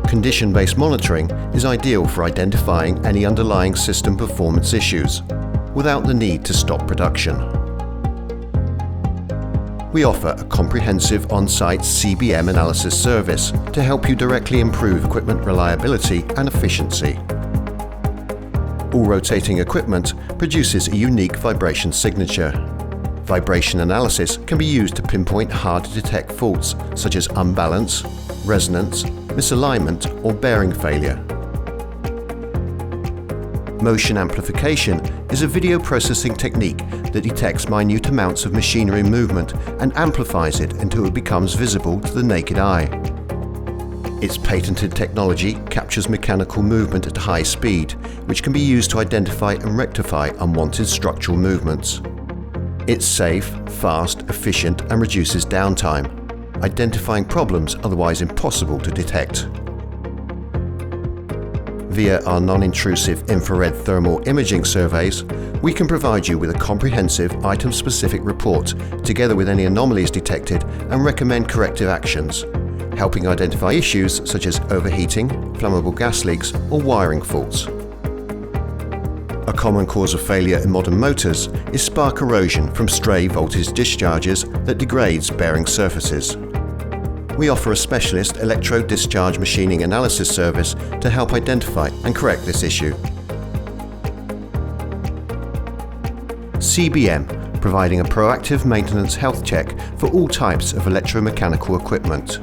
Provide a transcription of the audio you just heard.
Condition-based monitoring is ideal for identifying any underlying system performance issues without the need to stop production. We offer a comprehensive on-site CBM analysis service to help you directly improve equipment reliability and efficiency. All rotating equipment produces a unique vibration signature. Vibration analysis can be used to pinpoint hard-to-detect faults such as unbalance, resonance, misalignment or bearing failure. Motion amplification is a video processing technique that detects minute amounts of machinery movement and amplifies it until it becomes visible to the naked eye. Its patented technology captures mechanical movement at high speed, which can be used to identify and rectify unwanted structural movements. It's safe, fast, efficient and reduces downtime, identifying problems otherwise impossible to detect. Via our non-intrusive infrared thermal imaging surveys, we can provide you with a comprehensive item-specific report together with any anomalies detected and recommend corrective actions, helping identify issues such as overheating, flammable gas leaks or wiring faults. A common cause of failure in modern motors is spark erosion from stray voltage discharges that degrades bearing surfaces. We offer a specialist electro-discharge machining analysis service to help identify and correct this issue. CBM, providing a proactive maintenance health check for all types of electromechanical equipment.